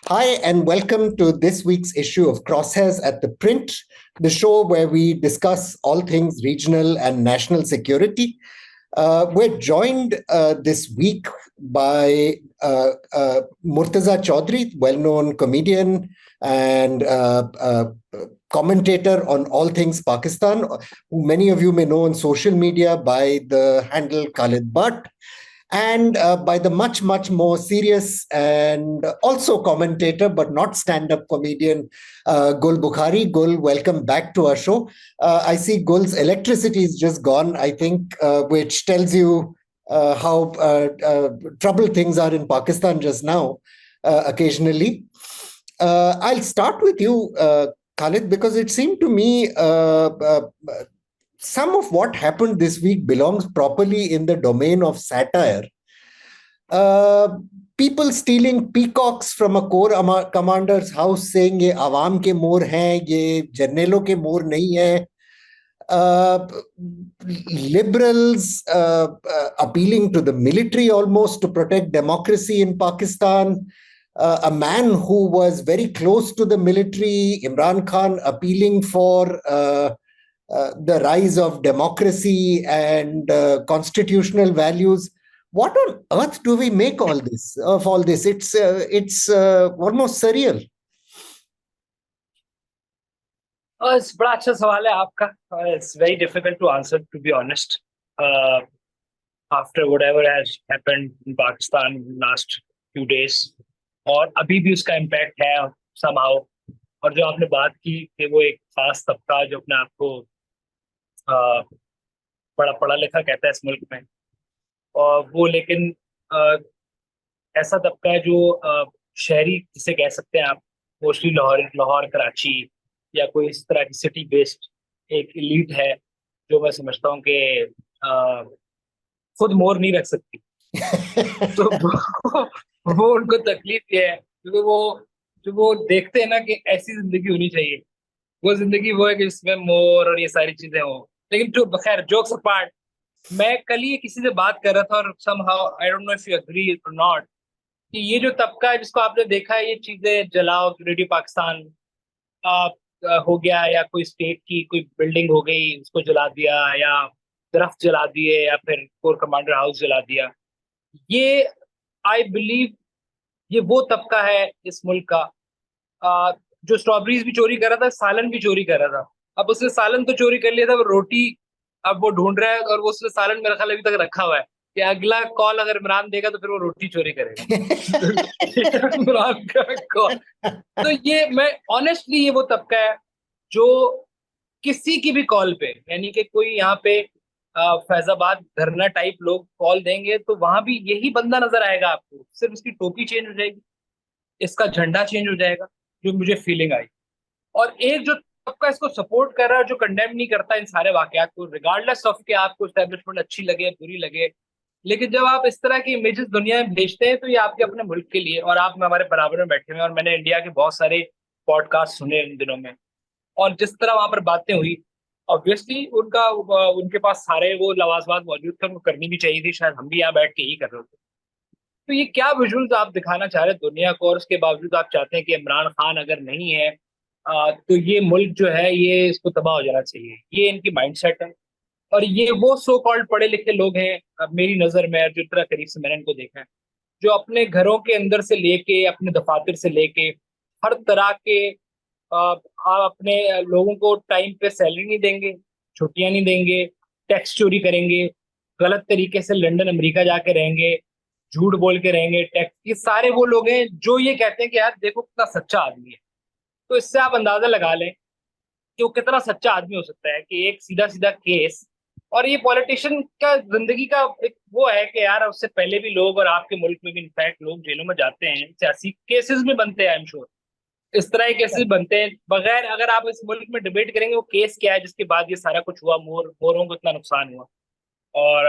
Hi, and welcome to this week's issue of Crosshairs at the Print, the show where we discuss all things regional and national security. We're joined this week by Murtaza Chaudhry, well-known comedian and commentator on all things Pakistan, who many of you may know on social media by the handle Khalid Butt, and by the much, much more serious and also commentator, but not stand-up comedian, Gul Bukhari. Gul, welcome back to our show. I see Gul's electricity is just gone, I think, which tells you how troubled things are in Pakistan just now, occasionally. I'll start with you, Khalid, because it seemed to me some of what happened this week belongs properly in the domain of satire. People stealing peacocks from a corps commander's house, saying ये आवाम के मोर हैं, ये जर्नेलों के मोर नहीं है. Liberals appealing to the military almost to protect democracy in Pakistan. A man who was very close to the military, Imran Khan, appealing for the rise of democracy and constitutional values. What on earth do we make of all this? It's almost surreal. It's बड़ा अच्छा सवाल है आपका. It's very difficult to answer, to be honest. After whatever has happened in Pakistan in the last few days, और अभी भी उसका impact है somehow. और जो आपने बात की कि वो एक खास तबका जो अपने आप को बड़ा पढ़ा लिखा कहता है इस मुल्क में, और वो लेकिन ऐसा तबका है जो शहरी जिसे कह सकते हैं आप, मोस्टली लाहौर कराची या कोई इस तरह की सिटी बेस्ड एक एलीट है जो मैं समझता हूँ कि खुद मोर नहीं रख सकती. तो वो उनको तकलीफ ये है क्योंकि वो देखते हैं ना कि ऐसी जिंदगी होनी चाहिए. वो जिंदगी वो है कि जिसमें मोर और ये सारी चीजें हो. लेकिन जो खैर जोक्स अपार्ट, मैं कल ही किसी से बात कर रहा था और somehow I don't know if you agree or not कि ये जो तबका है जिसको आपने देखा है ये चीजें जलाओ, रेडियो पाकिस्तान हो गया या कोई स्टेट की कोई बिल्डिंग हो गई उसको जला दिया या दरख्त जला दिए या फिर कोर कमांडर हाउस जला दिया, ये आई बिलीव ये वो तबका है इस मुल्क का जो स्ट्रॉबेरीज भी चोरी कर रहा था, सालन भी चोरी कर रहा था. अब उसने सालन तो चोरी कर लिया था, वो रोटी अब वो ढूंढ रहा है और वो उसने सालन मेरा ख्याल अभी तक रखा हुआ है कि अगला कॉल अगर इमरान देगा तो फिर वो रोटी चोरी करेगा. इमरान का कॉल. तो ये मैं ऑनेस्टली ये वो तबका है जो किसी की भी कॉल पे, यानी कि कोई यहाँ पे फैजाबाद धरना टाइप लोग कॉल देंगे तो वहां भी यही बंदा नजर आएगा आपको, सिर्फ उसकी टोपी चेंज हो जाएगी, इसका झंडा चेंज हो जाएगा, जो मुझे फीलिंग आई. और एक जो तबका इसको सपोर्ट कर रहा है, जो कंडेम नहीं करता इन सारे वाकयात को, रिगार्डलेस ऑफ कि आपको एस्टेब्लिशमेंट अच्छी लगे बुरी लगे, लेकिन जब आप इस तरह की इमेजेस दुनिया में भेजते हैं तो ये आपके अपने मुल्क के लिए, और आप हमारे बराबर में बैठे हुए हैं और मैंने इंडिया के बहुत सारे पॉडकास्ट सुने इन दिनों में, और जिस तरह वहां पर बातें हुई, ऑब्वियसली उनके पास सारे वो लवाजमात मौजूद थे, उनको करनी भी चाहिए थी, शायद हम भी यहाँ बैठ के ही कर रहे थे. तो ये क्या विजुअल्स आप दिखाना चाह रहे हैं दुनिया को, और उसके बावजूद आप चाहते हैं कि इमरान खान अगर नहीं है तो ये मुल्क जो है ये इसको तबाह हो जाना चाहिए. ये इनकी माइंडसेट है. और ये वो सो कॉल्ड पढ़े लिखे लोग हैं मेरी नजर में, जो इतना करीब से मैंने इनको देखा है, जो अपने घरों के अंदर से लेके अपने दफातर से लेके हर तरह के आप अपने लोगों को टाइम पे सैलरी नहीं देंगे, छुट्टियां नहीं देंगे, टैक्स चोरी करेंगे, गलत तरीके से लंदन अमेरिका जाके रहेंगे, झूठ बोल के रहेंगे टैक्स. ये सारे वो लोग हैं जो ये कहते हैं कि यार देखो कितना सच्चा आदमी है. तो इससे आप अंदाजा लगा लें कि वो कितना सच्चा आदमी हो सकता है कि एक सीधा सीधा केस. और ये पॉलिटिशियन का जिंदगी का एक वो है कि यार उससे पहले भी लोग, और आपके मुल्क में भी इनफैक्ट लोग जेलों में जाते हैं, सियासी केसेस में बनते हैं, आई एम श्योर इस तरह के केसेस बनते हैं बगैर. अगर आप इस मुल्क में डिबेट करेंगे वो केस क्या है जिसके बाद ये सारा कुछ हुआ, मोरों को इतना नुकसान हुआ. और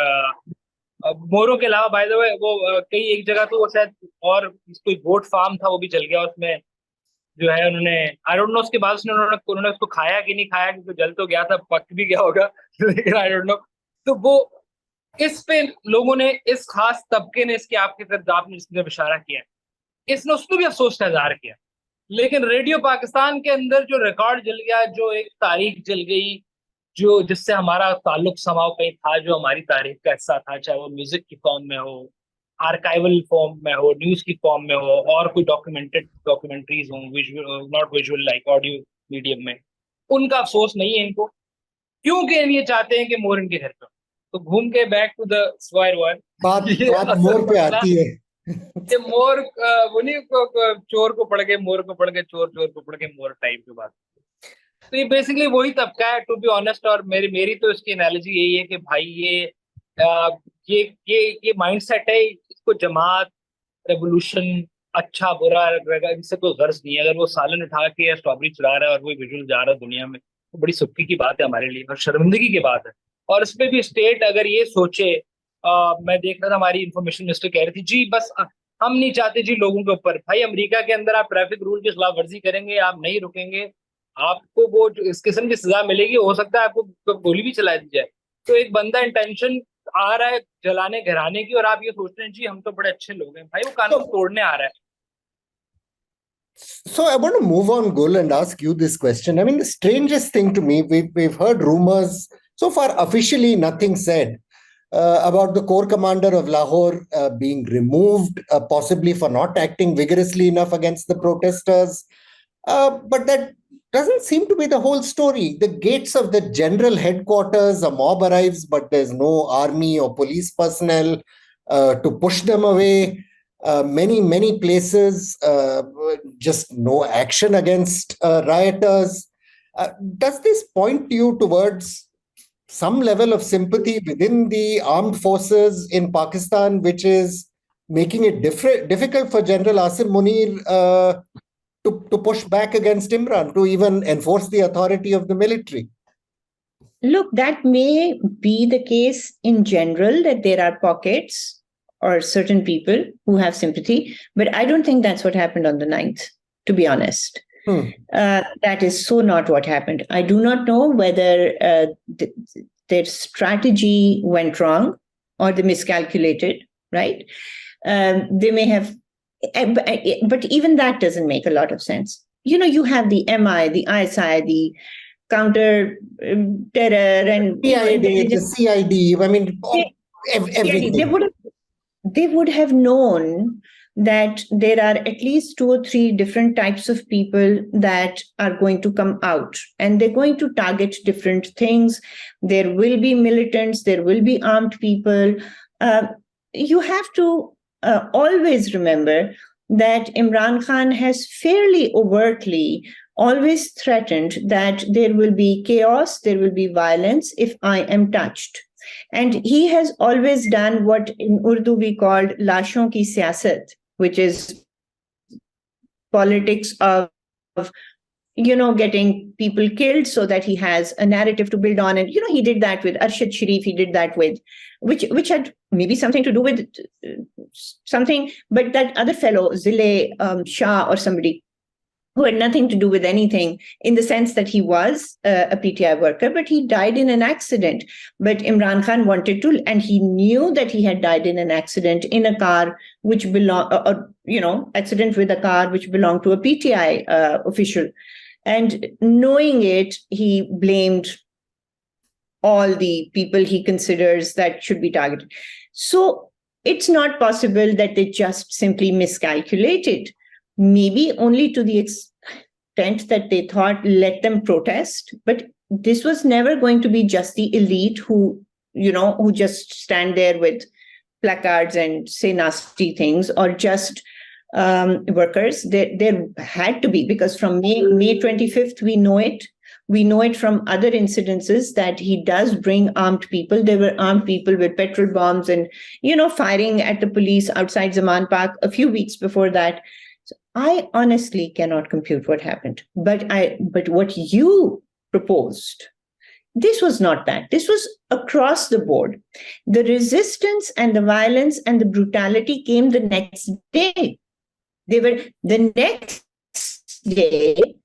मोरों के अलावा बाय द वे वो कई एक जगह तो वो शायद और कोई गोट फार्म था वो भी चल गया, उसमें जो है उन्होंने आई डोंट नो उसके बाद उन्होंने उसको खाया कि नहीं खाया, क्योंकि जल तो गया था, पक भी गया होगा लेकिन आई डोंट नो. तो वो इस पे लोगों ने, इस खास तबके ने, इसके आपके तरफ आपने जिसकी तरफ इशारा किया है इसने उसको भी अफसोस का इजहार किया। लेकिन रेडियो पाकिस्तान के अंदर जो रिकॉर्ड जल गया, जो एक तारीख जल गई, जो जिससे हमारा ताल्लुक समाव कहीं था, जो हमारी तारीख का हिस्सा था, चाहे वो म्यूजिक की फॉर्म में हो, आर्काइवल फॉर्म में हो, न्यूज की फॉर्म में हो, और कोई डॉक्यूमेंट्रीज हो, visual not visual like audio medium में, उनका अफसोस नहीं है इनको, क्योंकि ये चाहते हैं कि मोर इनके घर पे हो। तो घूम के back to the square one, बात ये बात असल मोर पे मसला, आती है। ये मोर वो नहीं चोर को पड़ गए, मोर को पड़ गए, चोर चोर को पड़ गए मोर टाइप की बात। तो ये बेसिकली वही तबका है, टू बी ऑनेस्ट। और मेरी मेरी तो इसकी एनालॉजी यही है कि भाई अ, ये ये माइंडसेट है, इसको जमात, रेवोल्यूशन, अच्छा बुरा इनसे कोई गर्ज नहीं है। अगर वो सालन उठा के या स्ट्रॉबेरी चुरा रहा है और वही विजुअल जा रहा है दुनिया में, तो बड़ी सुक्की की बात है हमारे लिए और शर्मिंदगी की बात है। और इस पे भी स्टेट अगर ये सोचे, मैं देख रहा था हमारी इंफॉर्मेशन मिनिस्टर कह रही थी जी बस हम नहीं चाहते जी लोगों के ऊपर, भाई अमेरिका के अंदर आप ट्रैफिक रूल की खिलाफ वर्जी करेंगे, आप नहीं रुकेंगे, आपको वो जो इस किस्म की सजा मिलेगी, हो सकता है आपको गोली भी चला दी जाए। तो एक बंदा इंटेंशन आ रहा है जलाने घराने की, और आप ये सोच रहे हैं जी हम तो बड़े अच्छे लोग हैं, भाई वो कानून So, तोड़ने आ रहा है। so I want to move on, Gul, and ask you this question. I mean, the strangest thing to me, we've heard rumors, so far officially nothing said, about the Corps commander of Lahore being removed, possibly for not acting vigorously enough against the protesters. But that doesn't seem to be the whole story. The gates of the general headquarters, a mob arrives, but there's no army or police personnel to push them away. Many places, just no action against rioters. Does this point you towards some level of sympathy within the armed forces in Pakistan, which is making it difficult for General Asim Munir to push back against Imran, to even enforce the authority of the military? Look, that may be the case in general, that there are pockets or certain people who have sympathy, but I don't think that's what happened on the 9th, to be honest. That is so not what happened. I do not know whether their strategy went wrong or they miscalculated, right? They may have, but even that doesn't make a lot of sense. You know, you have the MI, the ISI, the counter terror, and the CID. I mean, everything. They would have known that there are at least 2 or 3 different types of people that are going to come out, and they're going to target different things. There will be militants, there will be armed people. You have to always remember that Imran Khan has fairly overtly always threatened that there will be chaos, there will be violence if I am touched. And he has always done what in Urdu we called lashon ki siyasat, which is politics of getting people killed so that he has a narrative to build on. And he did that with Arshad Sharif, he did that with which had maybe something to do with something, but that other fellow Zile Shah or somebody who had nothing to do with anything, in the sense that he was a PTI worker, but he died in an accident. But Imran Khan wanted to, and he knew that he had died in an accident in a car which belonged, accident with a car which belonged to a PTI official. And knowing it, he blamed all the people he considers that should be targeted. So it's not possible that they just simply miscalculated. Maybe only to the extent that they thought, let them protest. But this was never going to be just the elite who just stand there with placards and say nasty things, or just workers. There had to be, because from May 25th, we know it. We know it from other incidences that he does bring armed people. There were armed people with petrol bombs and, firing at the police outside Zaman Park a few weeks before that. I honestly cannot compute what happened, but what you proposed, this was not that. This was across the board. The resistance and the violence and the brutality came the next day. The next day,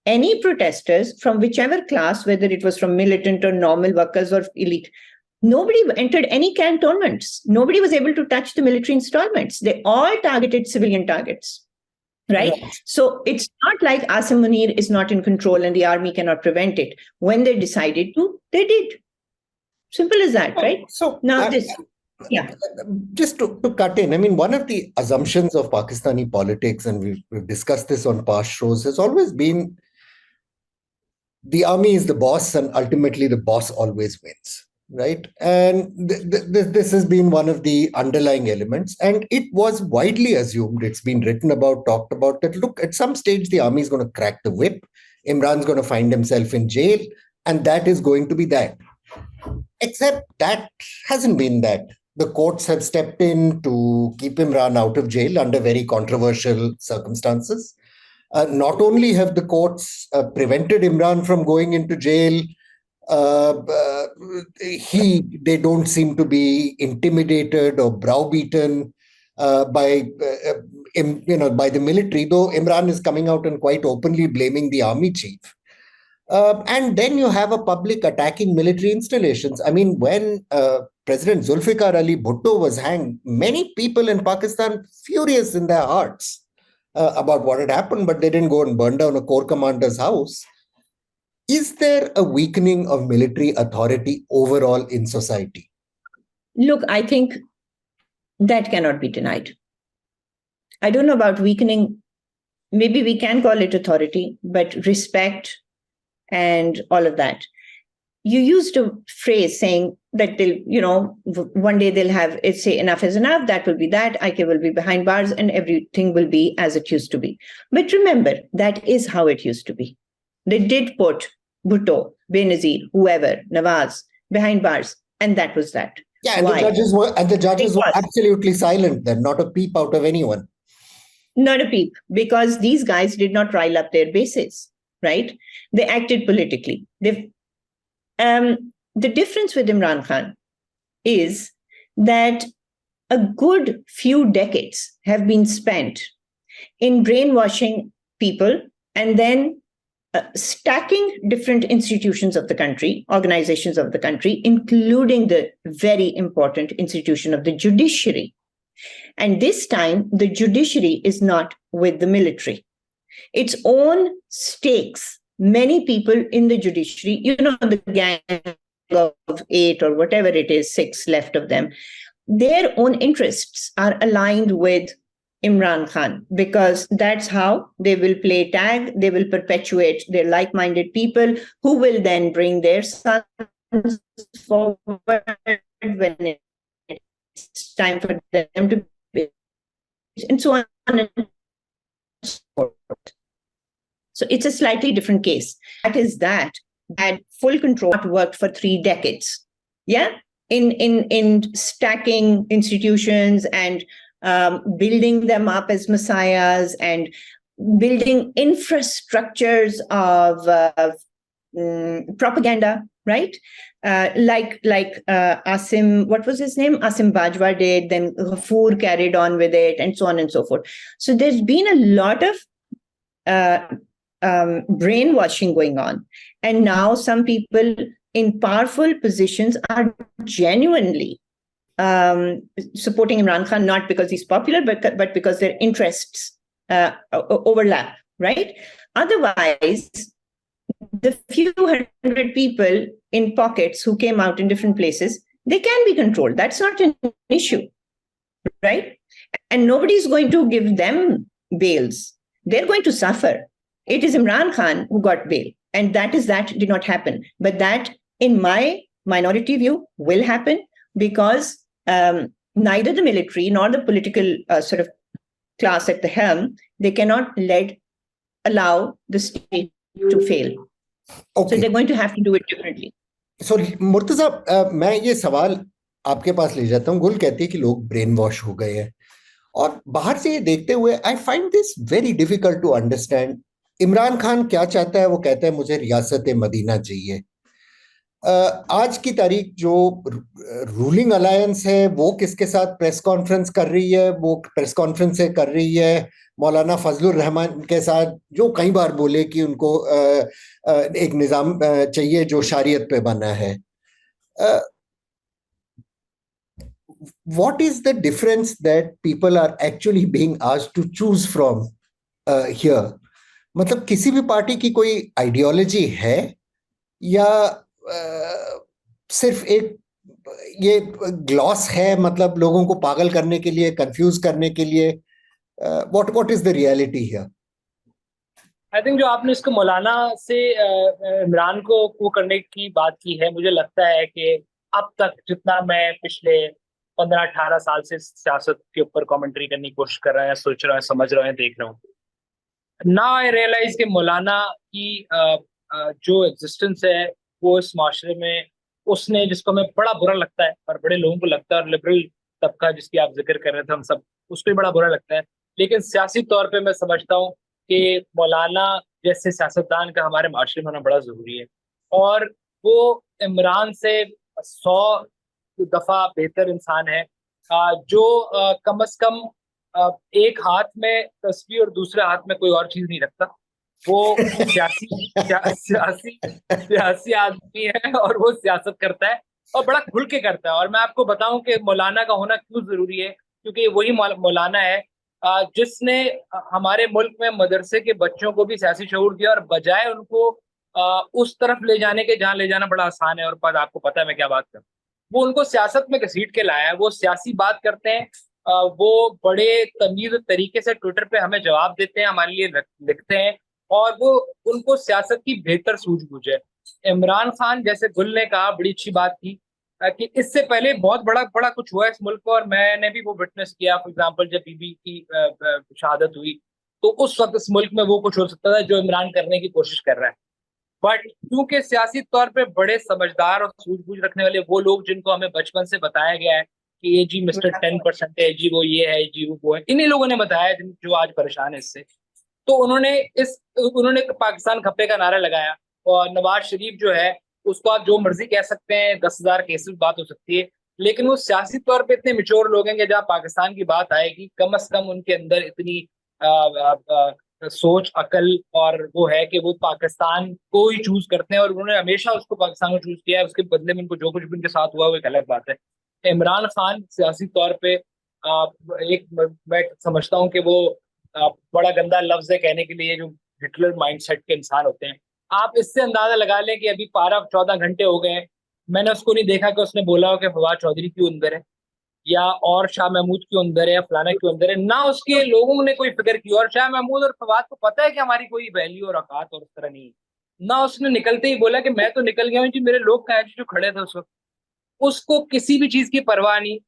any protesters from whichever class, whether it was from militant or normal workers or elite, Nobody entered any cantonments. Nobody was able to touch the military installments. They all targeted civilian targets. Right? So it's not like Asim Munir is not in control and the army cannot prevent it. When they decided to, they did. Simple as that, right? So now just to cut in, I mean, one of the assumptions of Pakistani politics, and we've discussed this on past shows, has always been the army is the boss and ultimately the boss always wins. Right. And this has been one of the underlying elements. And it was widely assumed, it's been written about, talked about, that look, at some stage, the army is going to crack the whip. Imran's going to find himself in jail. And that is going to be that. Except that hasn't been that. The courts have stepped in to keep Imran out of jail under very controversial circumstances. Not only have the courts prevented Imran from going into jail, they don't seem to be intimidated or browbeaten by the military, though Imran is coming out and quite openly blaming the army chief. And then you have a public attacking military installations. I mean, when President Zulfikar Ali Bhutto was hanged, many people in Pakistan furious in their hearts about what had happened, but they didn't go and burn down a corps commander's house. Is there a weakening of military authority overall in society? Look, I think that cannot be denied. I don't know about weakening. Maybe we can call it authority, but respect and all of that. You used a phrase saying that they'll, one day they'll have it, say enough is enough, that will be that, IK will be behind bars and everything will be as it used to be. But remember, that is how it used to be. They did put Bhutto, Benazir, whoever, Nawaz, behind bars, and that was that. Yeah, and the judges were absolutely silent then, not a peep out of anyone. Not a peep, because these guys did not rile up their bases, right? They acted politically. The difference with Imran Khan is that a good few decades have been spent in brainwashing people and then stacking different institutions of the country, organizations of the country, including the very important institution of the judiciary. And this time, the judiciary is not with the military. Its own stakes, many people in the judiciary, the gang of 8 or whatever it is, 6 left of them, their own interests are aligned with Imran Khan, because that's how they will play tag. They will perpetuate their like-minded people who will then bring their sons forward when it's time for them to be, and so on and so forth. So it's a slightly different case. That is that full control worked for 3 decades. Yeah, in stacking institutions and building them up as messiahs and building infrastructures of propaganda, right? Like Asim, what was his name? Asim Bajwa did, then Ghafoor carried on with it, and so on and so forth. So there's been a lot of brainwashing going on. And now some people in powerful positions are genuinely supporting Imran Khan, not because he's popular, but because their interests overlap, right? Otherwise, the few hundred people in pockets who came out in different places, they can be controlled. That's not an issue, right? And nobody's going to give them bails. They're going to suffer. It is Imran Khan who got bail, and that did not happen. But that, in my minority view, will happen because neither the military nor the political sort of class at the helm, they cannot allow the state to fail. Okay. So they're going to have to do it differently. So Murtaza, मैं ये सवाल आपके पास ले जाता हूँ. गुल कहती है कि लोग ब्रेन वॉश हो गए हैं, और बाहर से ये देखते हुए I find this very difficult to understand. Imran Khan क्या चाहता है? वो कहता है मुझे रियासत मदीना चाहिए. आज की तारीख जो रूलिंग अलायंस है वो किसके साथ प्रेस कॉन्फ्रेंस कर रही है? वो प्रेस कॉन्फ्रेंस कर रही है मौलाना फजलुर रहमान के साथ, जो कई बार बोले कि उनको एक निज़ाम चाहिए जो शरीयत पे बना है. what is the difference that people are actually being asked to choose from here? मतलब किसी भी पार्टी की कोई आइडियोलॉजी है या सिर्फ एक ये ग्लॉस है, मतलब लोगों को पागल करने के लिए, कंफ्यूज करने के लिए? What is the reality here? I think जो आपने इसको मौलाना से इमरान को वो करने की बात की है, मुझे लगता है कि अब तक जितना मैं पिछले 15-18 साल से सियासत के ऊपर कमेंट्री करने की कोशिश कर रहा है, सोच रहा है, समझ रहा है, देख रहा हूँ, ना आई रियलाइज कि मौलाना की जो एग्जिस्टेंस है वो इस माशरे में उसने, जिसको हमें बड़ा बुरा लगता है और बड़े लोगों को लगता है, और लिबरल तबका जिसकी आप जिक्र कर रहे थे हम सब, उसको भी बड़ा बुरा लगता है, लेकिन सियासी तौर पे मैं समझता हूँ कि मौलाना जैसे सियासतदान का हमारे माशरे में होना बड़ा जरूरी है। और वो इमरान से 100 दफा बेहतर इंसान है, जो कम अज कम एक हाथ में तस्वीर और दूसरे हाथ में कोई और चीज नहीं रखता। वो सियासी सियासी आदमी है और वो सियासत करता है और बड़ा खुल के करता है। और मैं आपको बताऊं कि मौलाना का होना क्यों जरूरी है, क्योंकि वही मौलाना है जिसने हमारे मुल्क में मदरसे के बच्चों को भी सियासी शऊर दिया, और बजाय उनको उस तरफ ले जाने के जहाँ ले जाना बड़ा आसान है, और पद आपको पता है मैं क्या बात कर, वो उनको सियासत में घसीट के लाया है। वो सियासी बात करते हैं, वो बड़े तमीज तरीके से ट्विटर पे हमें जवाब देते हैं, हमारे लिए लिखते हैं, और वो उनको सियासत की बेहतर सूझबूझ है। इमरान खान, जैसे गुल ने कहा, बड़ी अच्छी बात की कि इससे पहले बहुत बड़ा बड़ा कुछ हुआ इस मुल्क को, और मैंने भी वो विटनेस किया। फॉर एग्जांपल जब बीबी की शहादत हुई, तो उस वक्त इस मुल्क में वो कुछ हो सकता था जो इमरान करने की कोशिश कर रहा है। बट क्योंकि सियासी तौर पे बड़े समझदार और सूझबूझ रखने वाले वो लोग, जिनको हमें बचपन से बताया गया है कि ये जी मिस्टर 10% है, जी वो ये है, जी वो है, इन्हीं लोगों ने बताया जो आज परेशान है इससे। तो उन्होंने पाकिस्तान खप्पे का नारा लगाया, और नवाज शरीफ जो है उसको आप जो मर्जी कह सकते हैं, 10,000 केसेस बात हो सकती है, लेकिन वो सियासी तौर पे इतने मिच्योर लोग हैं कि जहाँ पाकिस्तान की बात आएगी, कम अज कम उनके अंदर इतनी सोच, अकल और वो है कि वो पाकिस्तान को ही चूज करते हैं, और उन्होंने हमेशा उसको पाकिस्तान को चूज किया है। उसके बदले में उनको जो कुछ भी उनके साथ हुआ वो एक अलग बात है। इमरान खान सियासी तौर पे एक, मैं समझता हूँ कि वो बड़ा गंदा लफ्ज है कहने के लिए, जो हिटलर माइंडसेट के इंसान होते हैं। आप इससे अंदाजा लगा लें कि अभी 12-14 घंटे हो गए हैं, मैंने उसको नहीं देखा कि उसने बोला हो कि फवाद चौधरी क्यों अंदर है, या और शाह महमूद क्यों अंदर है, या फलाना क्यों अंदर है। ना उसके लोगों ने कोई फिक्र की, और शाह महमूद और फवाद को पता है कि हमारी कोई वैल्यू और औकात और उस तरह नहीं है। ना उसने निकलते ही बोला कि मैं तो निकल गया हूँ जी, मेरे लोग कहाँ हैं जो खड़े थे उस वक्त। उसको किसी भी चीज की परवाह नहीं,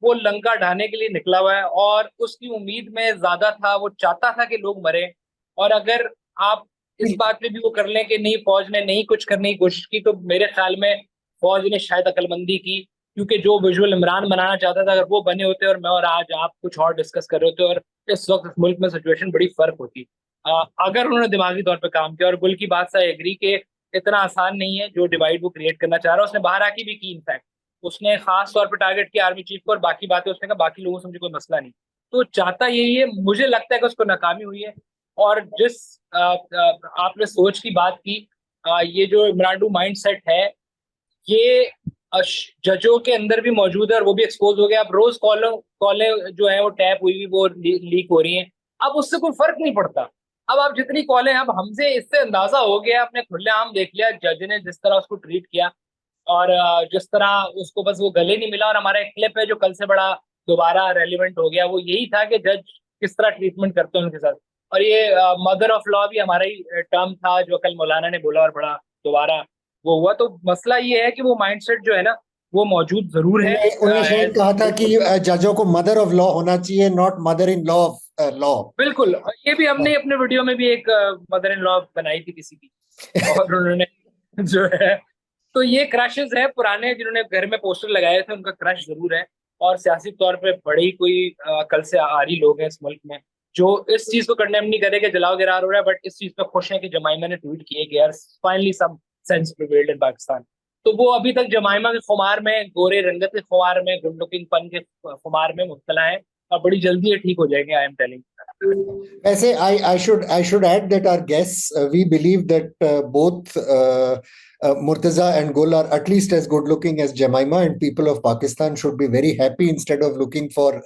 वो लंका ढाने के लिए निकला हुआ है, और उसकी उम्मीद में ज्यादा था, वो चाहता था कि लोग मरे। और अगर आप इस बात पे भी वो कर लें कि नहीं, फौज ने नहीं कुछ करने की कोशिश की, तो मेरे ख्याल में फौज ने शायद अक्लमंदी की, क्योंकि जो विजुअल इमरान बनाना चाहता था, अगर वो बने होते और मैं और आज आप कुछ और डिस्कस कर रहे होते, और इस वक्त इस मुल्क में सिचुएशन बड़ी फर्क होती। अगर उन्होंने दिमागी तौर पर काम किया। और गुल की बात से एग्री के इतना आसान नहीं है जो डिवाइड वो क्रिएट करना चाह रहा है, उसने बाहर आके भी की इनफैक्ट। उसने खास तौर पर टारगेट किया आर्मी चीफ को, और बाकी बातें उसने कहा बाकी लोगों से मुझे कोई मसला नहीं। तो चाहता यही है, मुझे लगता है कि उसको नाकामी हुई है। और जिस आपने सोच की बात की, ये जो इमरान माइंड सेट है, ये जजों के अंदर भी मौजूद है, और वो भी एक्सपोज हो गया। अब रोज कॉलें जो है वो टैप हुई हुई वो लीक हो रही हैं। अब उससे कोई फर्क नहीं पड़ता। अब आप जितनी कॉलें, अब हमसे इससे अंदाजा हो गया, आपने खुलेआम देख लिया जज ने जिस तरह उसको ट्रीट किया, और जिस तरह उसको बस वो गले नहीं मिला। और हमारा एक क्लिप है जो कल से बड़ा दोबारा रेलिवेंट हो गया, वो यही था कि जज किस तरह ट्रीटमेंट करते हैं उनके साथ। और ये मदर ऑफ लॉ भी हमारा ही टर्म था जो कल मौलाना ने बोला, और बड़ा दोबारा वो हुआ। तो मसला ये है कि वो माइंडसेट जो है ना, वो मौजूद जरूर है। उन्हें शायद कहा था कि जजों को मदर ऑफ लॉ होना चाहिए, not mother in law of law. बिल्कुल, ये भी हमने अपने वीडियो में भी एक मदर इन लॉ बनाई थी किसी की, और उन्होंने जो है, तो ये क्रशेस है पुराने, जिन्होंने घर में पोस्टर लगाए थे उनका क्रश जरूर है। और सियासी तौर पे बड़े ही कोई कल से आ रही लोग हैं इस मुल्क में जो इस चीज को कंडेम नहीं करे कि जलाओ गिरार हो रहा है, बट इस चीज पे खुश है कि जमाइमा ने ट्वीट किए कि यार finally some sense prevailed in Pakistan. तो वो अभी तक जमाइमा के खुमार में, गोरे रंगत के खुमार में, गुड लुकिंग पन के खुमार में मुब्तला है, और बड़ी जल्दी ये ठीक हो जाएंगे, I am telling. I should add that our guests, we believe that both Murtaza and Gul are at least as good looking as Jemima, and people of Pakistan should be very happy instead of looking for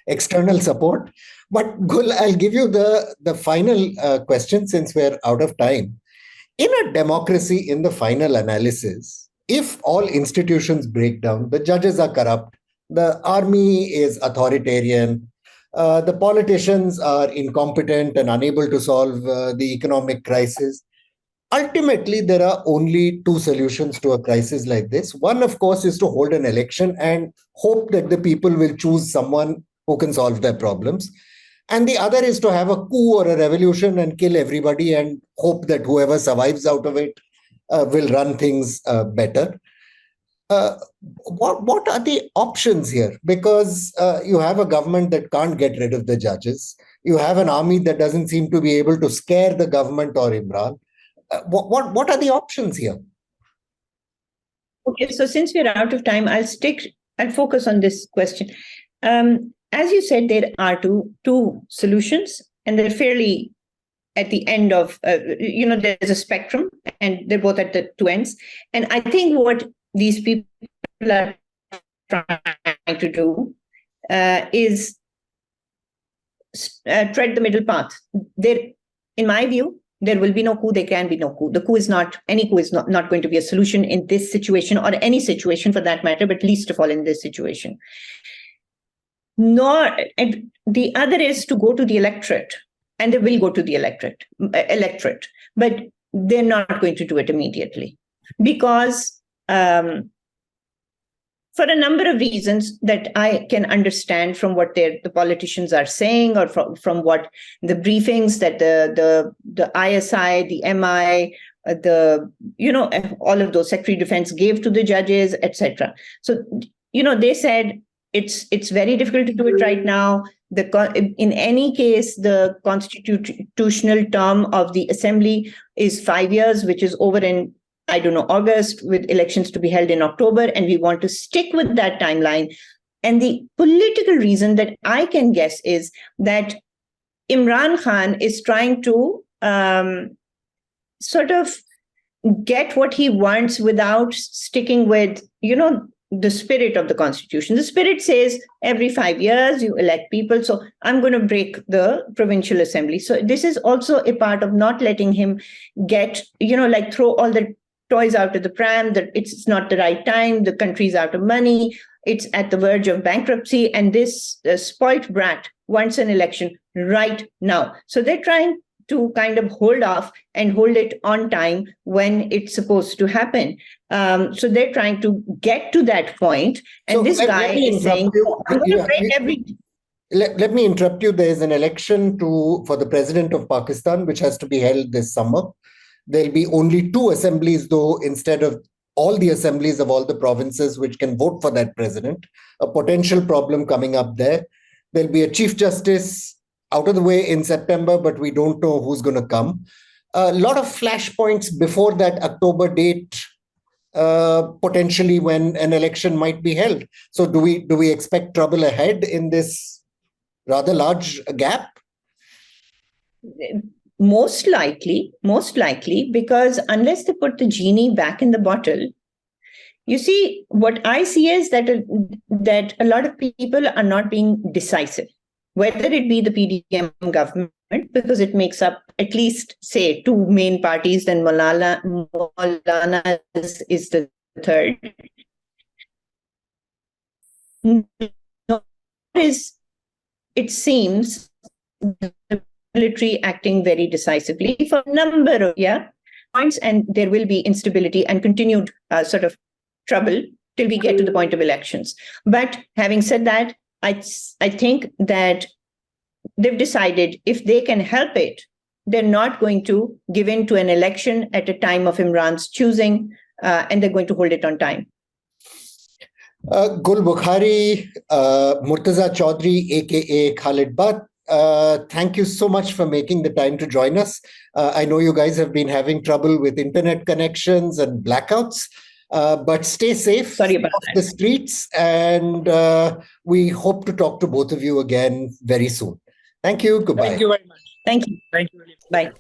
external support. But Gul, I'll give you the final question since we're out of time. In a democracy, in the final analysis, if all institutions break down, the judges are corrupt, the army is authoritarian, the politicians are incompetent and unable to solve the economic crisis. Ultimately, there are only two solutions to a crisis like this. One, of course, is to hold an election and hope that the people will choose someone who can solve their problems. And the other is to have a coup or a revolution and kill everybody and hope that whoever survives out of it will run things better. What are the options here? Because you have a government that can't get rid of the judges. You have an army that doesn't seem to be able to scare the government or Imran. What are the options here? Okay, so since we're out of time, I'll focus on this question. As you said, there are two solutions, and they're fairly at the end of, there's a spectrum, and they're both at the two ends. And I think what these people are trying to do is tread the middle path. In my view, there will be no coup. There can be no coup. Any coup is not going to be a solution in this situation, or any situation for that matter, but least of all in this situation. And the other is to go to the electorate, and they will go to the electorate, but they're not going to do it immediately because for a number of reasons that I can understand from what the politicians are saying, or from what the briefings that the ISI, the MI, all of those Secretary of Defense gave to the judges, etc. So, they said it's very difficult to do it right now. In any case, the constitutional term of the assembly is 5 years, which is over in, August, with elections to be held in October, and we want to stick with that timeline. And the political reason that I can guess is that Imran Khan is trying to sort of get what he wants without sticking with, the spirit of the constitution. The spirit says every 5 years you elect people. So I'm going to break the provincial assembly. So this is also a part of not letting him get, throw all the toys out of the pram, that it's not the right time, the country's out of money, it's at the verge of bankruptcy, and this spoilt brat wants an election right now. So they're trying to kind of hold off and hold it on time when it's supposed to happen. So they're trying to get to that point. And so this guy is saying, I'm going to break everything. Let me interrupt you. There is an election for the president of Pakistan, which has to be held this summer. There'll be only two assemblies, though, instead of all the assemblies of all the provinces which can vote for that president. A potential problem coming up there. There'll be a chief justice out of the way in September, but we don't know who's going to come. A lot of flashpoints before that October date, potentially when an election might be held. So do we expect trouble ahead in this rather large gap? Most likely, because unless they put the genie back in the bottle, you see, what I see is that a lot of people are not being decisive. Whether it be the PDM government, because it makes up at least, say, two main parties, then Maulana is the third. It seems the military acting very decisively for a number of points, and there will be instability and continued sort of trouble till we get to the point of elections. But having said that, I think that they've decided if they can help it, they're not going to give in to an election at a time of Imran's choosing, and they're going to hold it on time. Gul Bukhari, Murtaza Chaudhry, aka Khalid Butt, thank you so much for making the time to join us. I know you guys have been having trouble with internet connections and blackouts. But stay safe Sorry about off the streets, and we hope to talk to both of you again very soon. Thank you. Goodbye. Thank you very much. Thank you. Thank you. Bye.